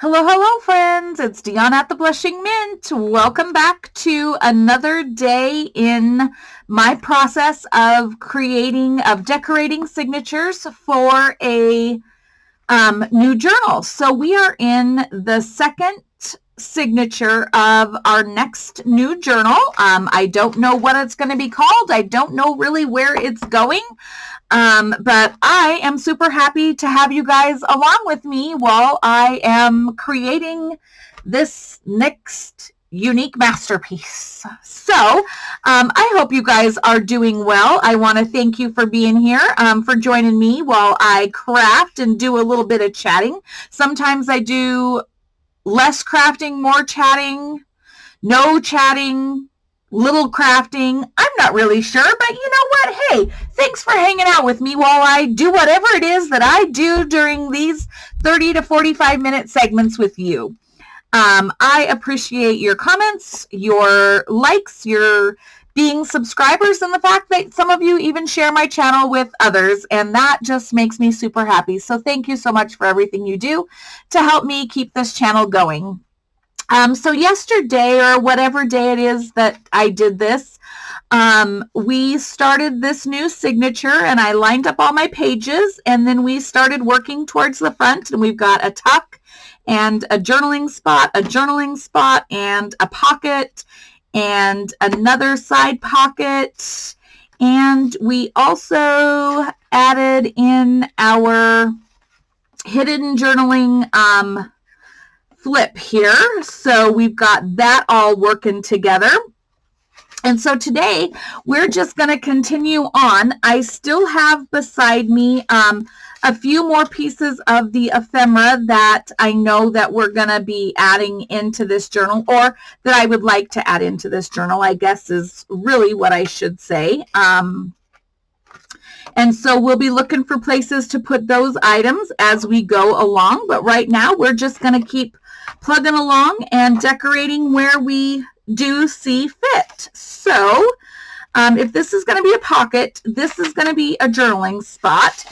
Hello, hello, friends. It's Dion at the Blushing Mint. Welcome back to another day in my process of decorating signatures for a new journal. So we are in the second signature of our next new journal. I don't know what it's going to be called. I don't know really where it's going. But I am super happy to have you guys along with me while I am creating this next unique masterpiece. So I hope you guys are doing well. I want to thank you for being here, for joining me while I craft and do a little bit of chatting. Sometimes I do less crafting, more chatting, no chatting, little crafting. I'm not really sure, but you know what? Hey, thanks for hanging out with me while I do whatever it is that I do during these 30 to 45-minute segments with you. I appreciate your comments, your likes, your being subscribers, and the fact that some of you even share my channel with others, and that just makes me super happy. So thank you so much for everything you do to help me keep this channel going. So yesterday, or whatever day it is that I did this, we started this new signature, and I lined up all my pages, and then we started working towards the front, and we've got a tuck and a journaling spot, and a pocket, and another side pocket, and we also added in our hidden journaling flip here. So we've got that all working together. And so today we're just going to continue on. I still have beside me a few more pieces of the ephemera that I know that we're going to be adding into this journal, or that I would like to add into this journal, I guess is really what I should say. And so we'll be looking for places to put those items as we go along. But right now we're just going to keep plugging along and decorating where we do see fit. So if this is going to be a pocket, this is going to be a journaling spot.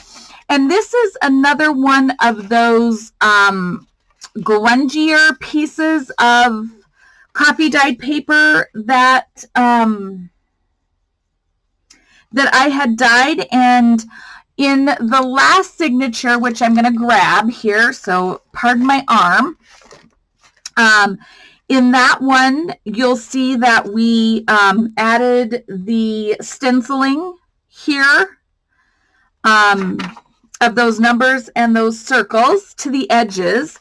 And this is another one of those grungier pieces of coffee dyed paper that that I had dyed. And in the last signature, which I'm going to grab here, so pardon my arm, in that one, you'll see that we added the stenciling here of those numbers and those circles to the edges.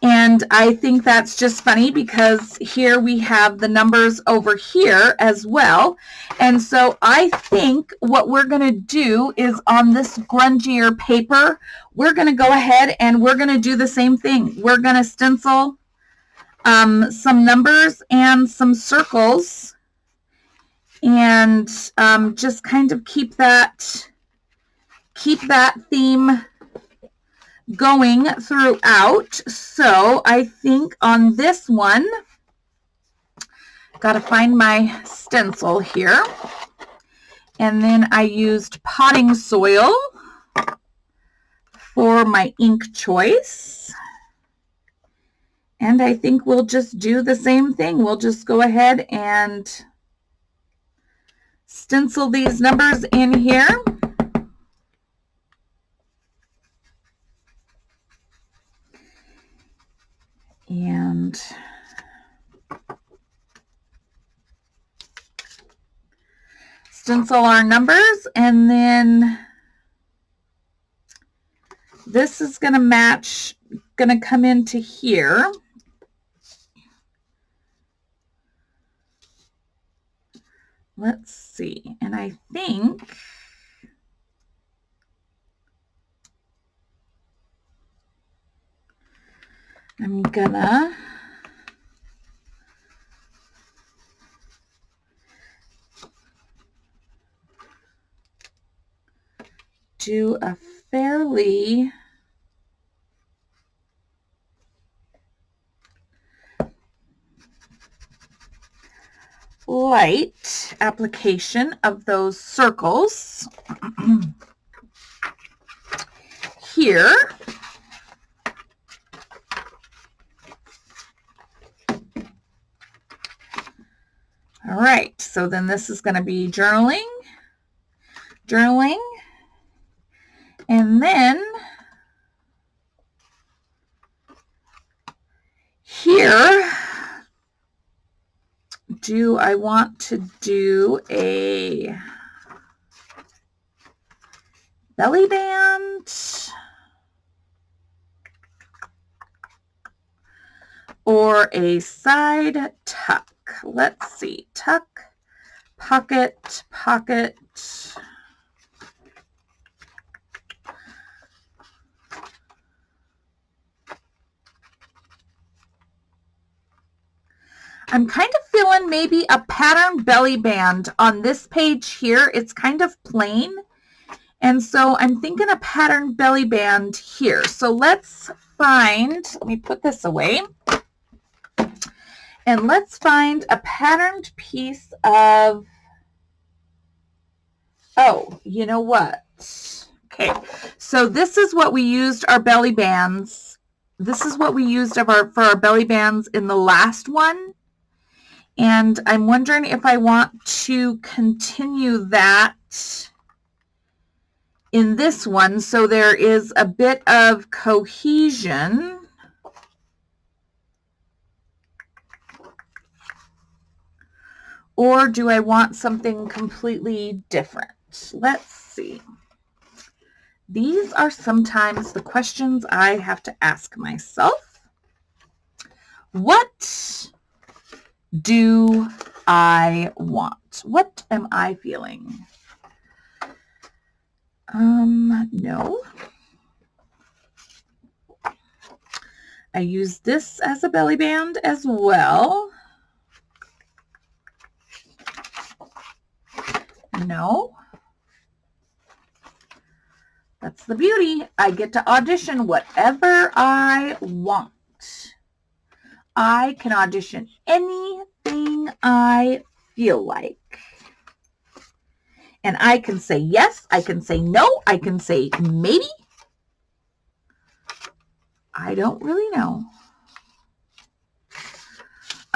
And I think that's just funny because here we have the numbers over here as well. And so I think what we're going to do is on this grungier paper, we're going to go ahead and we're going to do the same thing. We're going to stencil some numbers and some circles, and just kind of keep that theme going throughout. So I think on this one, got to find my stencil here, and then I used potting soil for my ink choice. And I think we'll just do the same thing. We'll just go ahead and stencil these numbers in here. And stencil our numbers, and then this is going to match, going to come into here. Let's see, and I think I'm gonna do a fairly light application of those circles here. All right, so then this is going to be journaling, and then here, do I want to do a belly band or a side tuck? Let's see, tuck, pocket, pocket. I'm kind of feeling maybe a pattern belly band on this page here. It's kind of plain. And so I'm thinking a pattern belly band here. So let's find, let me put this away. And let's find a patterned piece of, oh, you know what? Okay, so this is what we used our belly bands. This is what we used for our belly bands in the last one. And I'm wondering if I want to continue that in this one so there is a bit of cohesion. Or do I want something completely different? Let's see. These are sometimes the questions I have to ask myself. What do I want? What am I feeling? No. I use this as a belly band as well. No. That's the beauty. I get to audition whatever I want. I can audition anything I feel like. And I can say yes, I can say no, I can say maybe. I don't really know.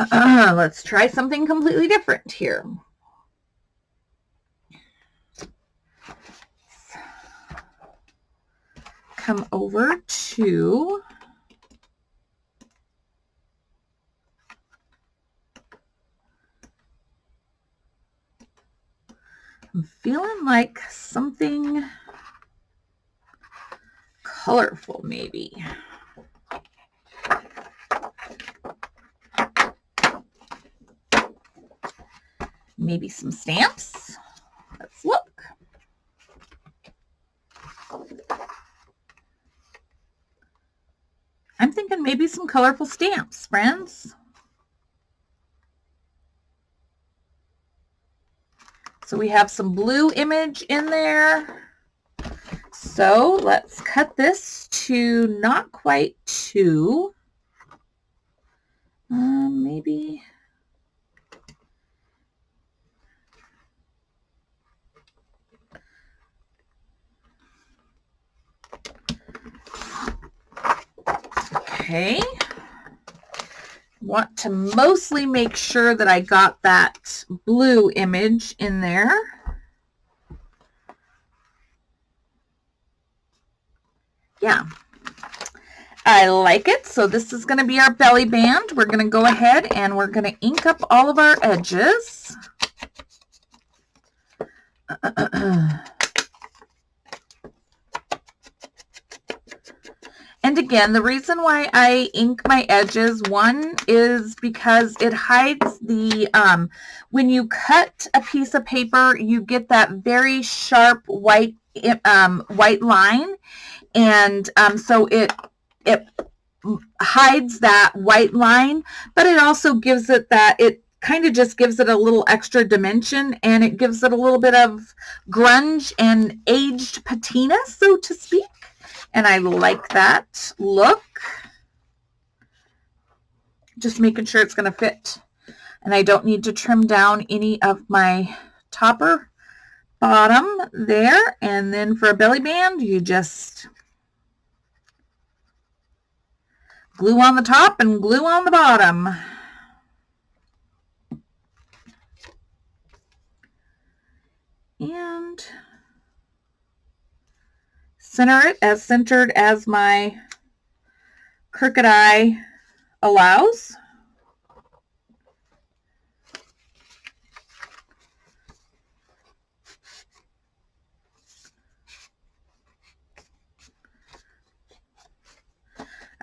Let's try something completely different here. Come over to I'm feeling like something colorful, maybe. Maybe some stamps. Let's look. I'm thinking maybe some colorful stamps, friends. So we have some blue image in there. So let's cut this to not quite 2. Maybe. Okay. Want to mostly make sure that I got that blue image in there. Yeah, I like it. So this is going to be our belly band. We're going to go ahead and we're going to ink up all of our edges. And again, the reason why I ink my edges, one is because it hides the, when you cut a piece of paper, you get that very sharp white line. And so it hides that white line, but it also gives it that, it kind of just gives it a little extra dimension, and it gives it a little bit of grunge and aged patina, so to speak. And I like that look. Just making sure it's going to fit. And I don't need to trim down any of my topper bottom there. And then for a belly band, you just glue on the top and glue on the bottom. And center it as centered as my crooked eye allows.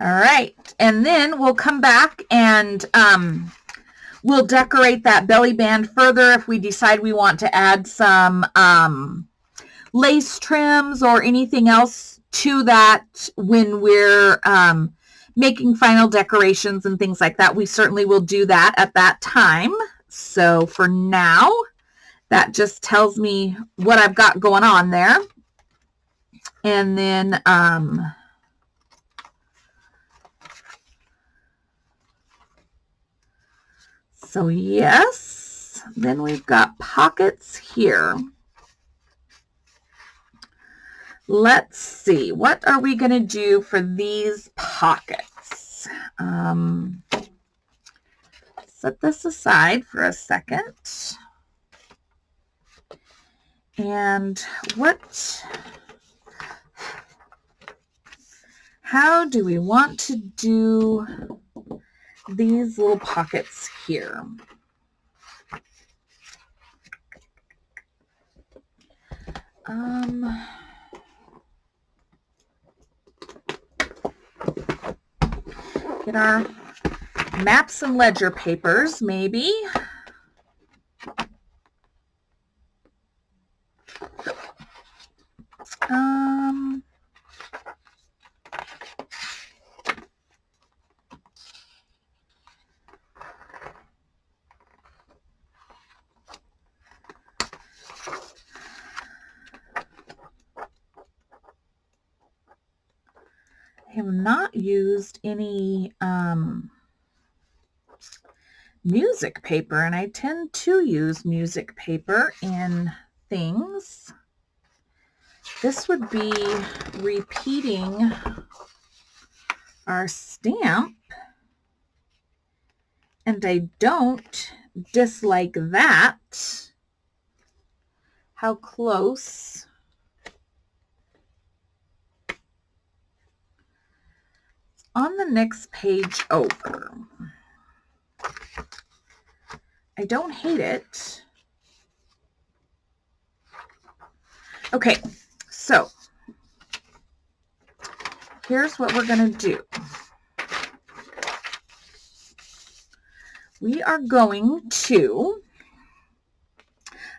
All right, and then we'll come back and we'll decorate that belly band further if we decide we want to add some lace trims or anything else to that when we're making final decorations and things like that. We certainly will do that at that time. So for now, that just tells me what I've got going on there. And then so yes, then we've got pockets here. Let's see, what are we going to do for these pockets? Set this aside for a second. And how do we want to do these little pockets here? Get our maps and ledger papers, maybe. I have not used any music paper, and I tend to use music paper in things. This would be repeating our stamp, and I don't dislike that. How close? On the next page over. I don't hate it. Okay, so here's what we're going to do. We are going to,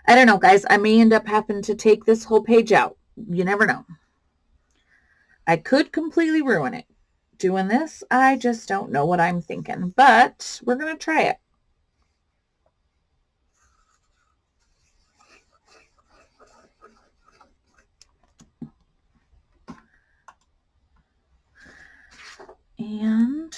I don't know, guys, I may end up having to take this whole page out. You never know. I could completely ruin it doing this. I just don't know what I'm thinking, but we're going to try it. And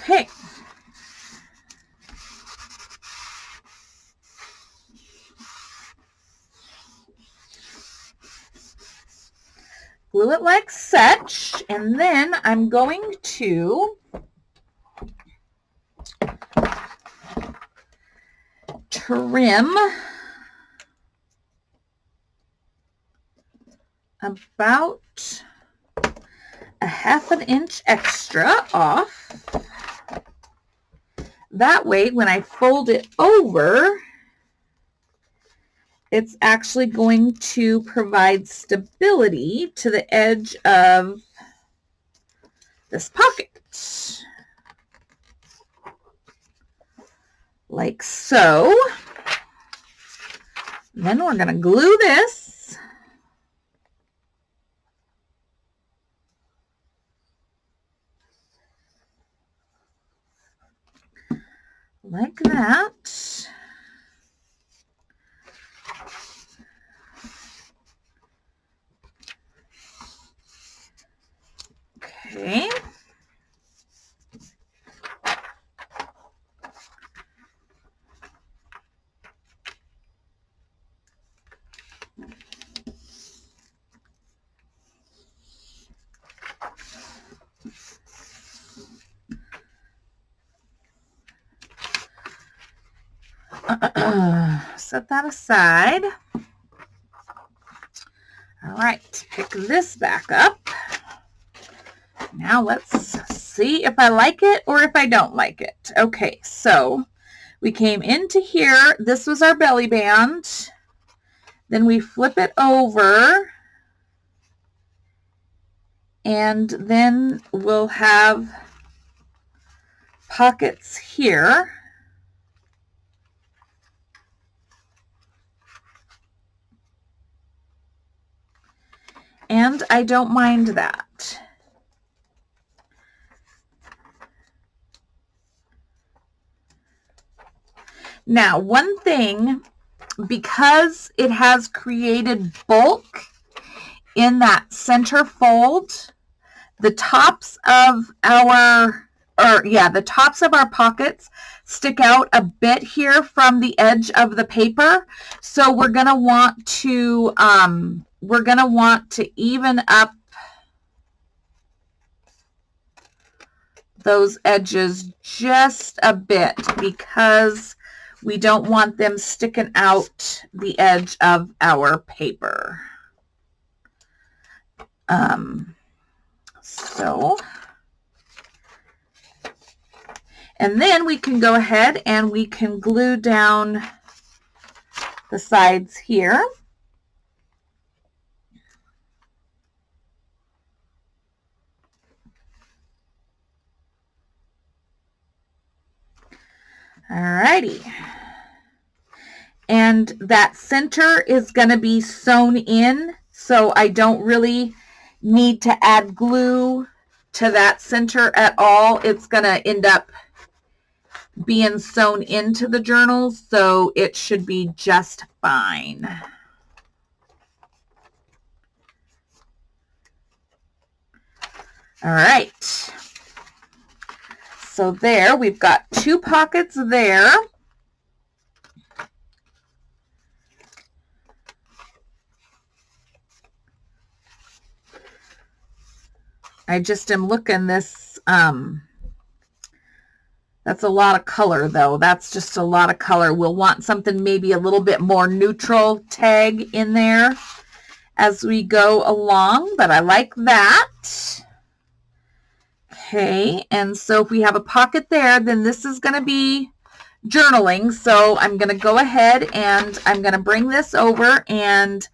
okay. Glue it like such, and then I'm going to trim about a ½ inch extra off. That way, when I fold it over, it's actually going to provide stability to the edge of this pocket. Like so. Then we're going to glue this. Like that. Okay. Set that aside. All right, pick this back up. Now let's see if I like it or if I don't like it. Okay, so we came into here. This was our belly band. Then we flip it over. And then we'll have pockets here. And I don't mind that. Now, one thing, because it has created bulk in that center fold, the tops of our pockets stick out a bit here from the edge of the paper. So we're going to want to even up those edges just a bit because we don't want them sticking out the edge of our paper. And then we can go ahead and we can glue down the sides here. Alrighty. And that center is going to be sewn in, so I don't really need to add glue to that center at all. It's going to end up being sewn into the journal, so it should be just fine. All right. So there, we've got 2 pockets there. I just am looking this, that's a lot of color though. That's just a lot of color. We'll want something maybe a little bit more neutral tag in there as we go along, but I like that. Okay, and so if we have a pocket there, then this is going to be journaling. So I'm going to go ahead and I'm going to bring this over and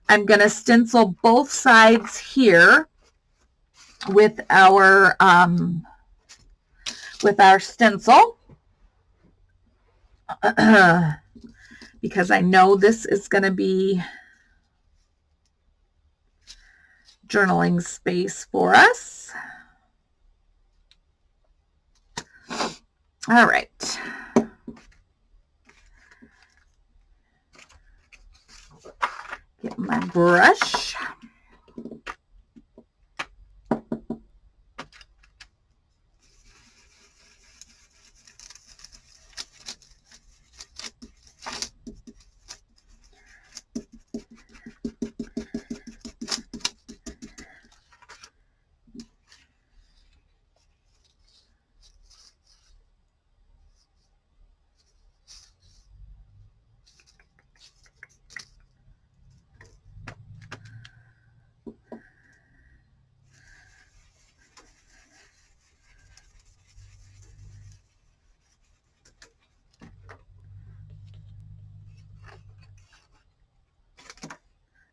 I'm going to stencil both sides here with our stencil because I know this is going to be journaling space for us. All right. Get my brush.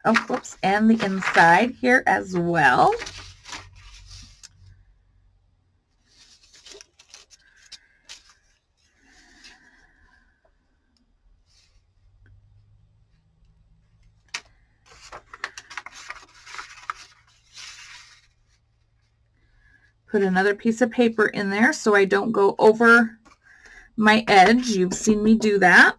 Oh, whoops, and the inside here as well. Put another piece of paper in there so I don't go over my edge. You've seen me do that.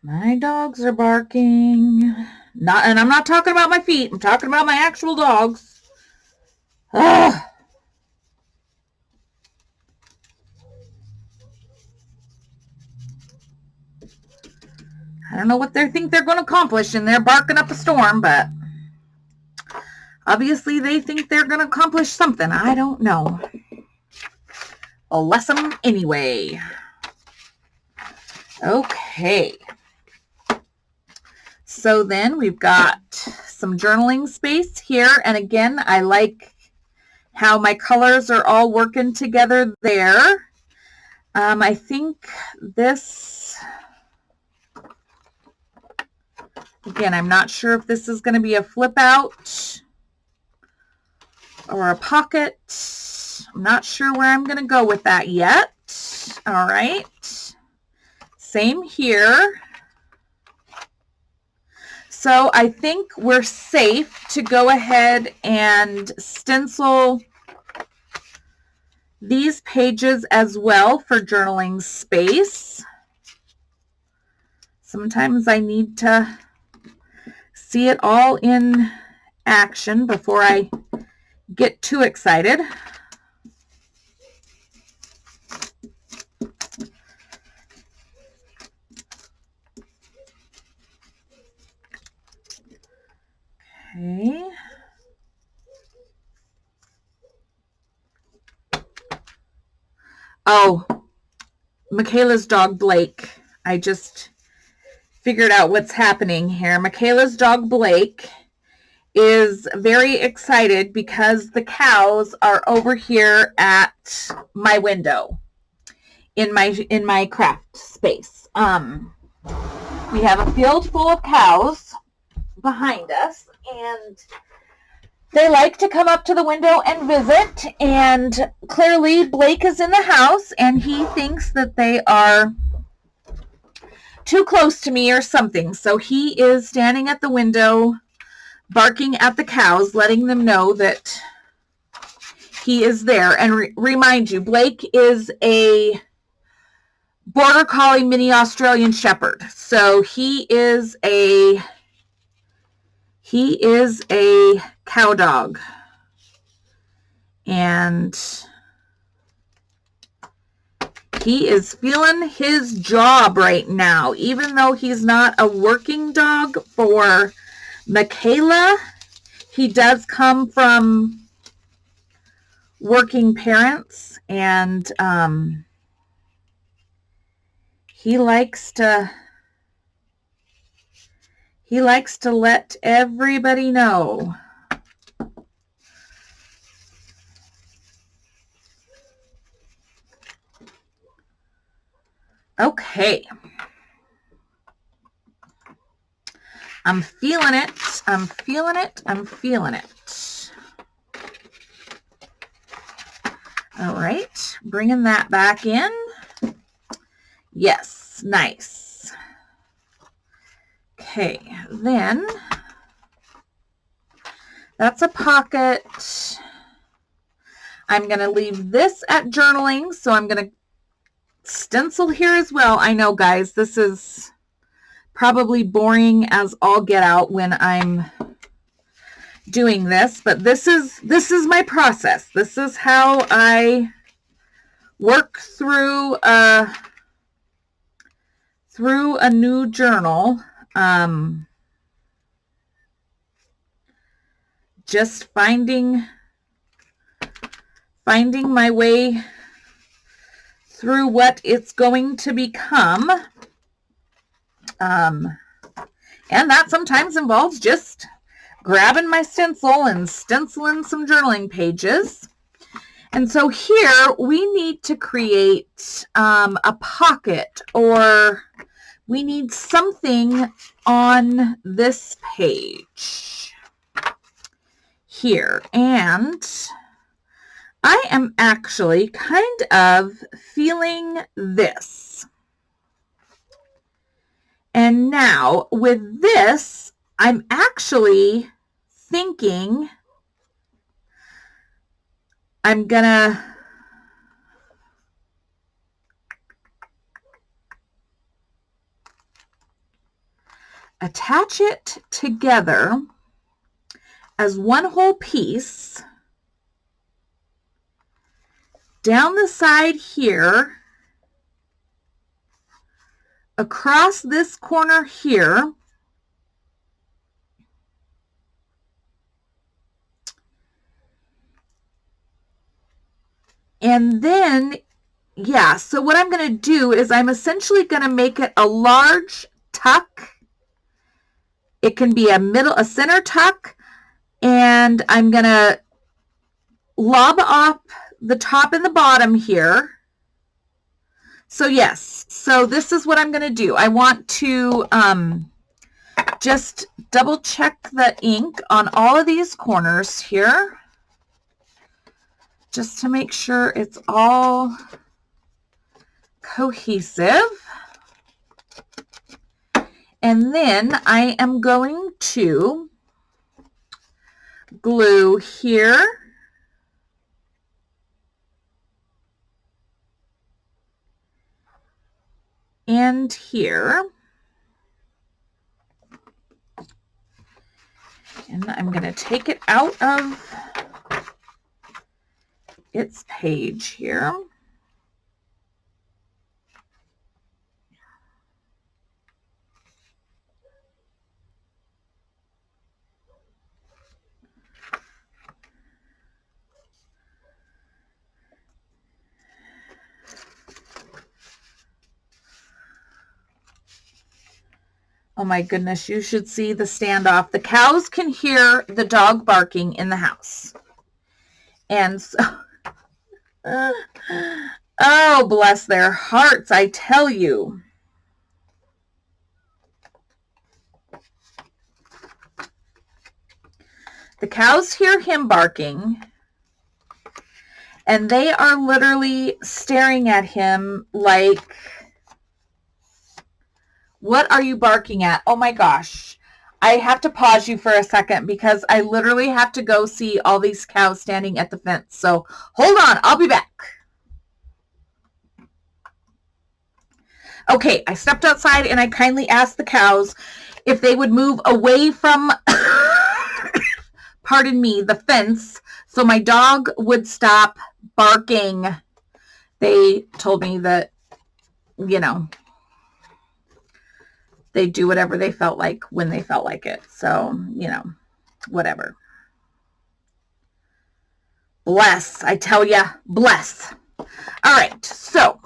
My dogs are barking. And I'm not talking about my feet. I'm talking about my actual dogs. Ugh. I don't know what they think they're going to accomplish, and they're barking up a storm, but obviously they think they're going to accomplish something. I don't know. I'll bless them anyway. Okay. So then we've got some journaling space here. And again, I like how my colors are all working together there. I think this, again, I'm not sure if this is going to be a flip out or a pocket. I'm not sure where I'm going to go with that yet. All right. Same here. So I think we're safe to go ahead and stencil these pages as well for journaling space. Sometimes I need to see it all in action before I get too excited. Okay. Oh, Michaela's dog Blake. I just figured out what's happening here. Michaela's dog Blake is very excited because the cows are over here at my window in my craft space. We have a field full of cows behind us, and they like to come up to the window and visit, and clearly Blake is in the house and he thinks that they are too close to me or something. So he is standing at the window barking at the cows, letting them know that he is there. And remind you, Blake is a Border Collie mini Australian Shepherd. So he is a cow dog. And he is feeling his job right now. Even though he's not a working dog for Michaela, he does come from working parents, and he likes to let everybody know. Okay. I'm feeling it. I'm feeling it. I'm feeling it. All right. Bringing that back in. Yes. Nice. Okay. Then that's a pocket. I'm going to leave this at journaling. So I'm going to stencil here as well. I know, guys, this is probably boring as all get out when I'm doing this, but this is my process. This is how I work through a new journal. Just finding my way through what it's going to become. And that sometimes involves just grabbing my stencil and stenciling some journaling pages. And so here we need to create a pocket, or we need something on this page here. And I am actually kind of feeling this. And now with this, I'm actually thinking I'm gonna attach it together as one whole piece. down the side here, across this corner here, and then, yeah, so what I'm going to do is I'm essentially going to make it a large tuck. It can be a center tuck, and I'm going to lob up the top and the bottom here. So yes, so this is what I'm going to do. I want to just double check the ink on all of these corners here, just to make sure it's all cohesive. And then I am going to glue here and here. And I'm going to take it out of its page here. Oh my goodness, you should see the standoff. The cows can hear the dog barking in the house. And so, oh, bless their hearts, I tell you. The cows hear him barking, and they are literally staring at him like, what are you barking at? Oh my gosh. I have to pause you for a second because I literally have to go see all these cows standing at the fence. So hold on, I'll be back. Okay, I stepped outside and I kindly asked the cows if they would move away from, pardon me, the fence so my dog would stop barking. They told me that, you know, they do whatever they felt like when they felt like it. So, you know, whatever. Bless, I tell ya, bless. All right, so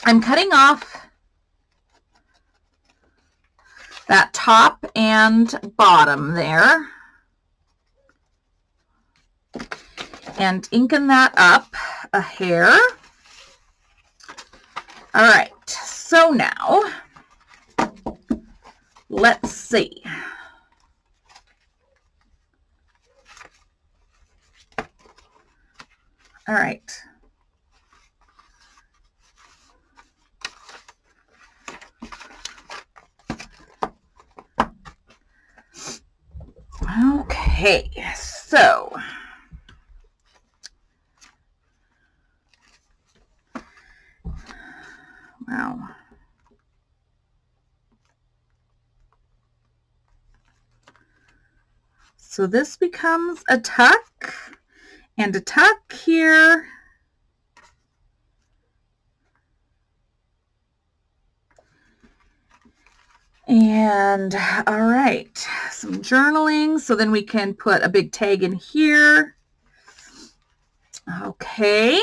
I'm cutting off that top and bottom there and inking that up a hair. All right, so now let's see. All right. Okay, so wow. So this becomes a tuck and a tuck here. And all right, some journaling. So then we can put a big tag in here. Okay.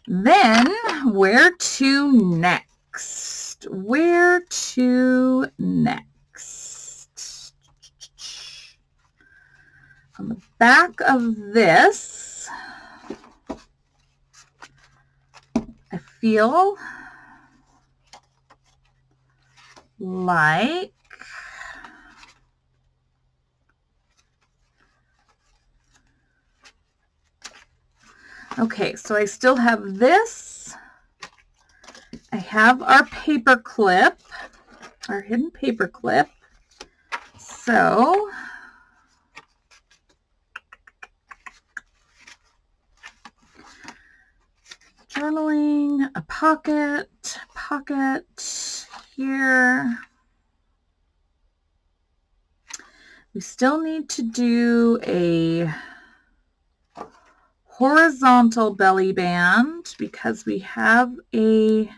Then where to next? Where to next? On the back of this, I feel like okay, so I still have this. I have our paper clip, our hidden paper clip. So journaling, a pocket here. We still need to do a horizontal belly band because we have a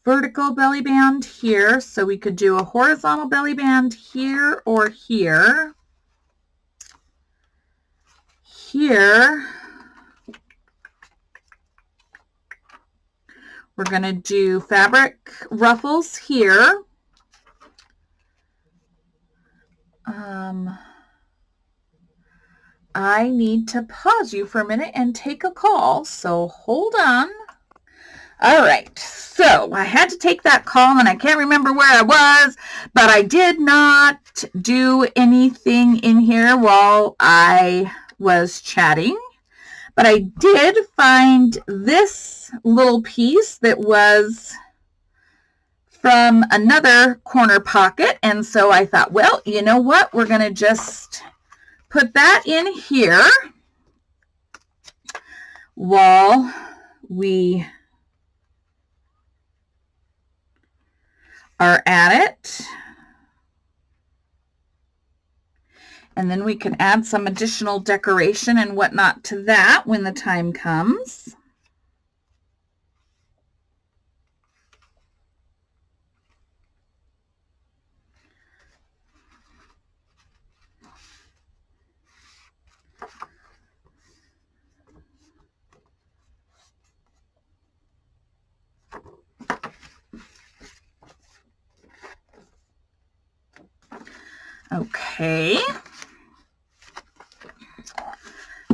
vertical belly band here, so we could do a horizontal belly band here or here. Here, we're going to do fabric ruffles here. I need to pause you for a minute and take a call, so hold on. All right, so I had to take that call, and I can't remember where I was, but I did not do anything in here while I was chatting. But I did find this little piece that was from another corner pocket, and so I thought, well, you know what? We're going to just put that in here while we are at it. And then we can add some additional decoration and whatnot to that when the time comes. Okay.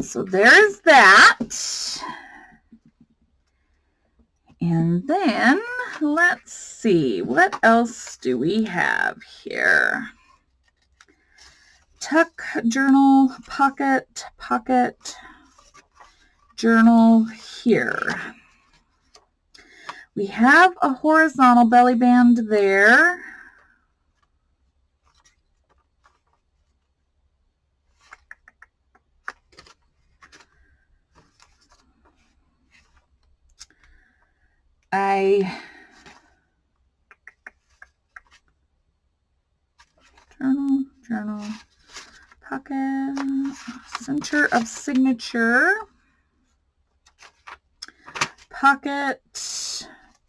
So there's that. And then let's see, what else do we have here? Tuck, journal, pocket, pocket, journal here. We have a horizontal belly band there. Journal, pocket, center of signature, pocket,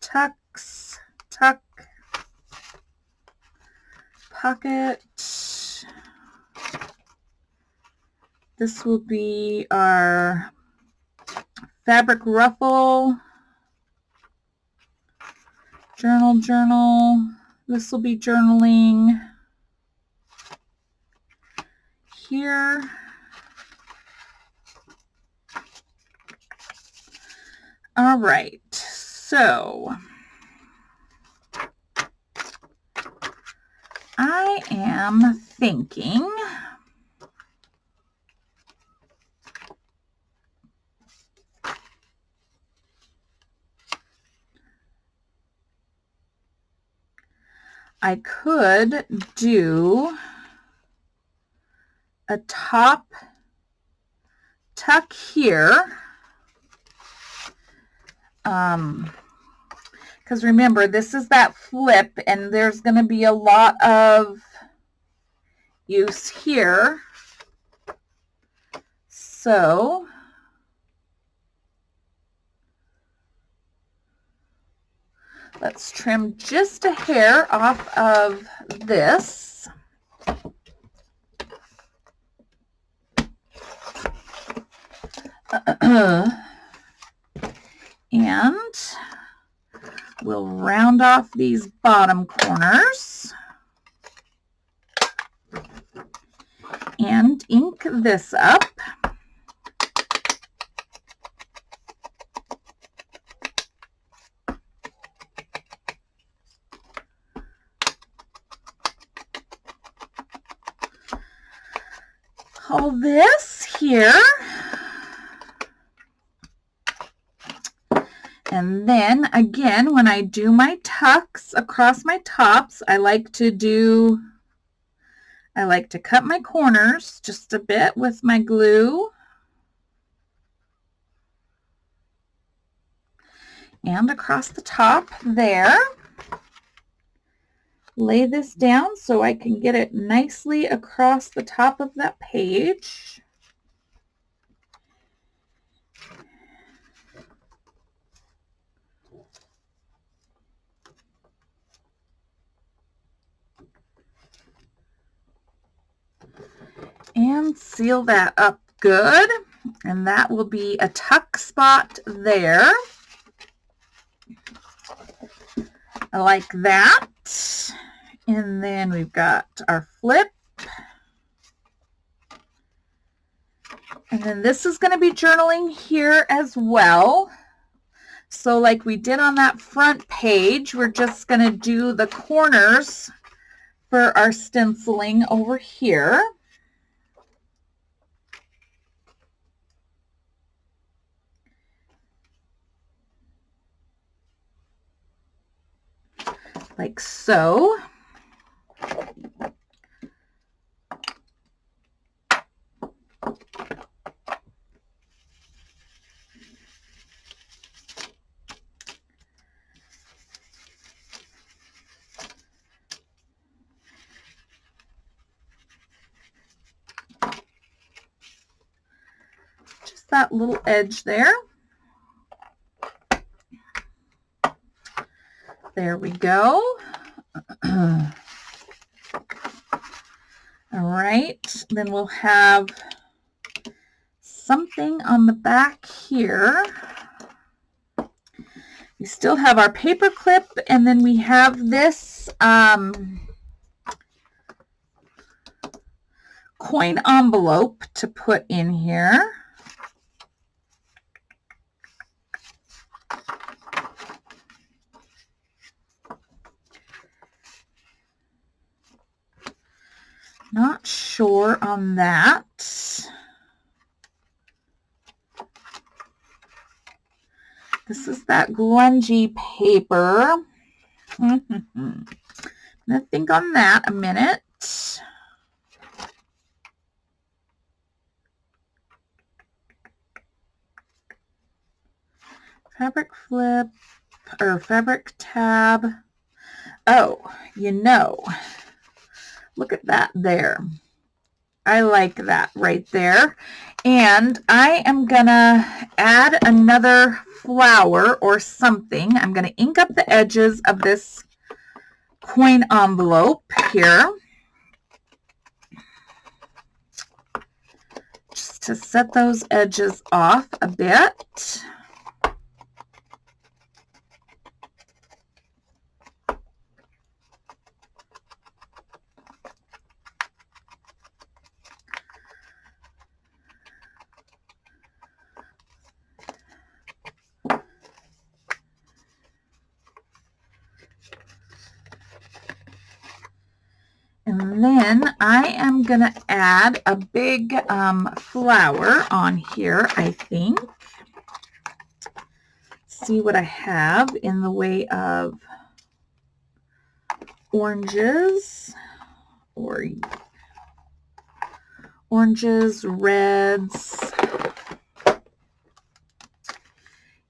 tucks, tuck, pocket. This will be our fabric ruffle, journal, journal. This will be journaling here. All right, so I am thinking I could do a top tuck here. Because remember, this is that flip, and there's going to be a lot of use here. So let's trim just a hair off of this. And we'll round off these bottom corners and ink this up. All this here. And then again, when I do my tucks across my tops, I like to cut my corners just a bit with my glue. And across the top there. Lay this down so I can get it nicely across the top of that page. And seal that up good. And that will be a tuck spot there. I like that. And then we've got our flip. And then this is going to be journaling here as well. So like we did on that front page, we're just going to do the corners for our stenciling over here. Like so. Just that little edge there. There we go. All right, then we'll have something on the back here. We still have our paper clip, and then we have this coin envelope to put in here. Not sure on that. This is that grungy paper. I'm going to think on that a minute. Fabric flip or fabric tab. Oh, you know, look at that there. I like that right there. And I am gonna add another flower or something. I'm gonna ink up the edges of this coin envelope here. Just to set those edges off a bit. And then I am going to add a big flower on here, I think. See what I have in the way of oranges, or oranges, reds,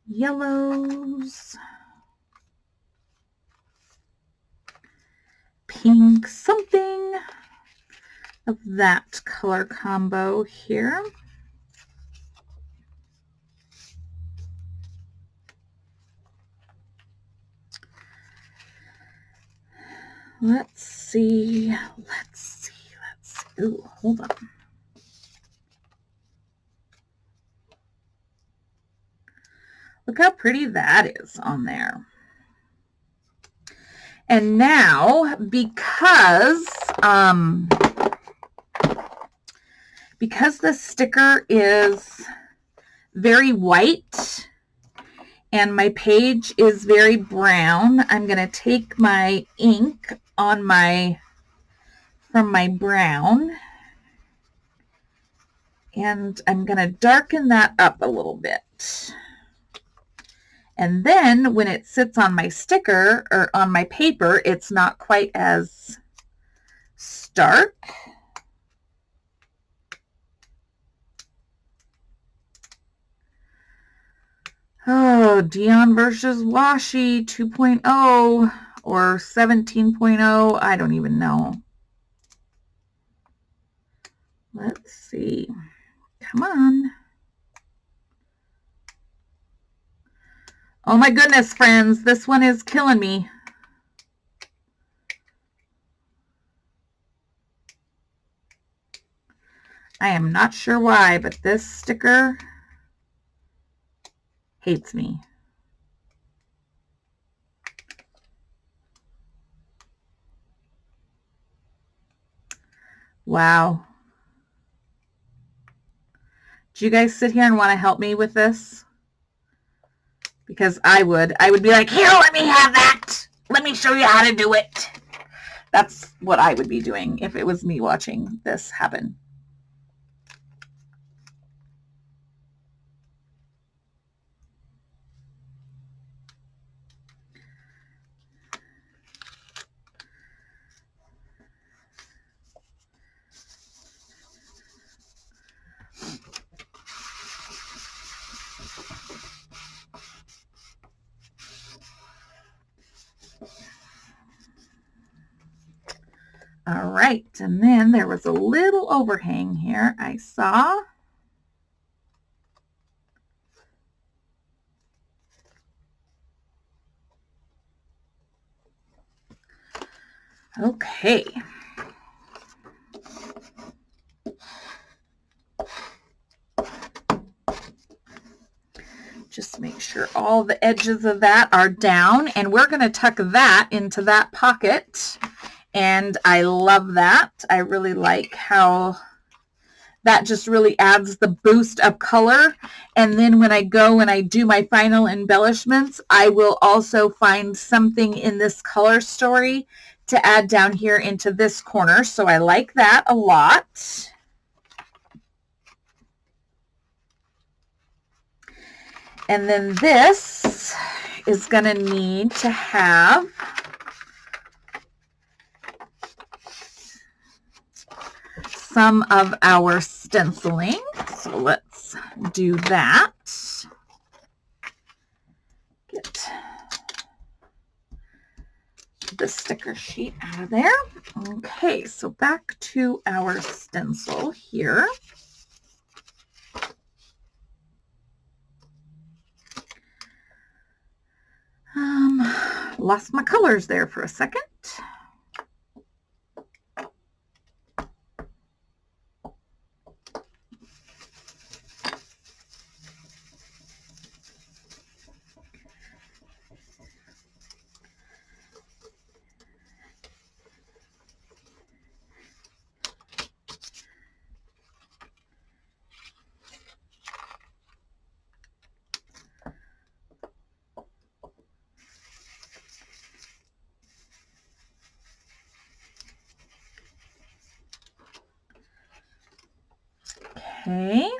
yellows, pink, something of that color combo here. Let's see. Ooh, hold on. Look how pretty that is on there. And now, because the sticker is very white and my page is very brown, I'm going to take my ink on from my brown, and I'm going to darken that up a little bit. And then when it sits on my sticker or on my paper, it's not quite as stark. Oh, Dion versus Washi 2.0 or 17.0. I don't even know. Let's see. Come on. Oh my goodness, friends. This one is killing me. I am not sure why, but this sticker hates me. Wow. Do you guys sit here and want to help me with this? Because I would be like, here, let me have that. Let me show you how to do it. That's what I would be doing if it was me watching this happen. All right, and then there was a little overhang here I saw. Okay. Just make sure all the edges of that are down, and we're going to tuck that into that pocket. And I love that. I really like how that just really adds the boost of color. And then when I go and I do my final embellishments, I will also find something in this color story to add down here into this corner. So I like that a lot. And then this is going to need to have some of our stenciling. So let's do that. Get the sticker sheet out of there. Okay, so back to our stencil here. Lost my colors there for a second. Okay.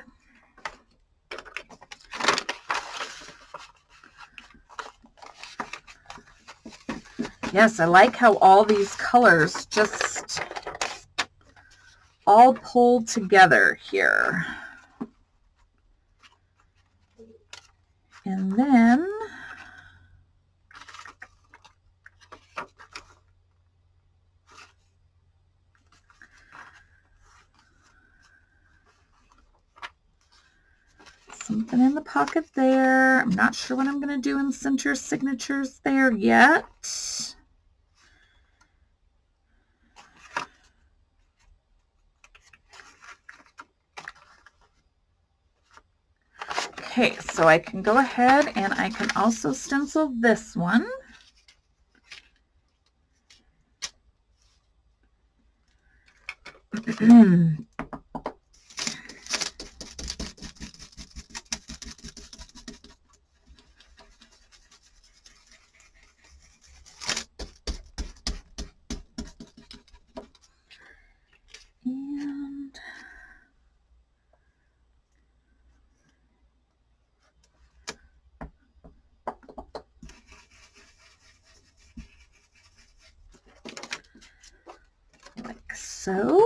Yes, I like how all these colors just all pull together here. And then something in the pocket there. I'm not sure what I'm going to do in center signatures there yet. Okay, so I can go ahead and I can also stencil this one. And like so.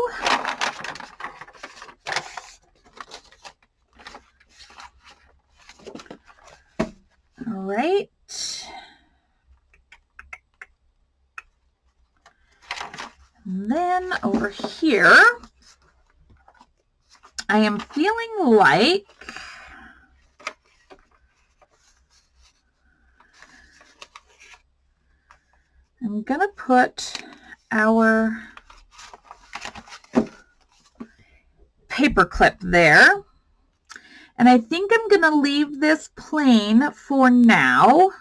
All right. And then over here, I am feeling like I'm going to put our paper paper clip there. And I think I'm going to leave this plain for now,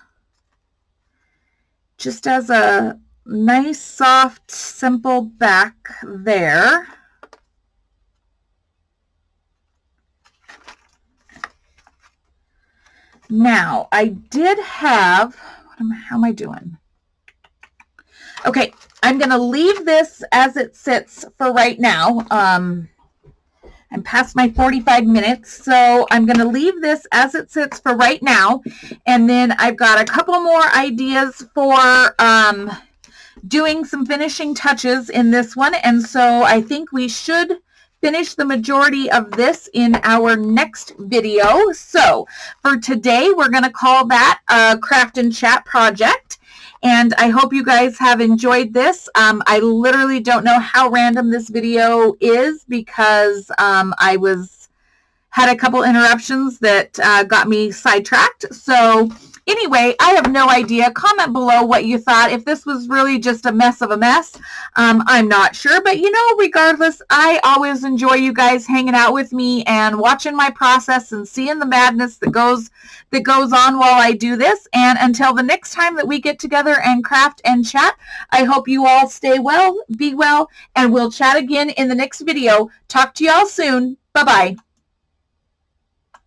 just as a nice, soft, simple back there. Now, I did have, how am I doing? Okay, I'm going to leave this as it sits for right now. I'm past my 45 minutes, so I'm going to leave this as it sits for right now. And then I've got a couple more ideas for doing some finishing touches in this one. And so I think we should finish the majority of this in our next video. So for today, we're going to call that a craft and chat project. And I hope you guys have enjoyed this. I literally don't know how random this video is because I had a couple interruptions that got me sidetracked. So anyway, I have no idea. Comment below what you thought. If this was really just a mess of a mess, I'm not sure. But you know, regardless, I always enjoy you guys hanging out with me and watching my process and seeing the madness that goes on while I do this. And until the next time that we get together and craft and chat, I hope you all stay well, be well, and we'll chat again in the next video. Talk to y'all soon. Bye-bye.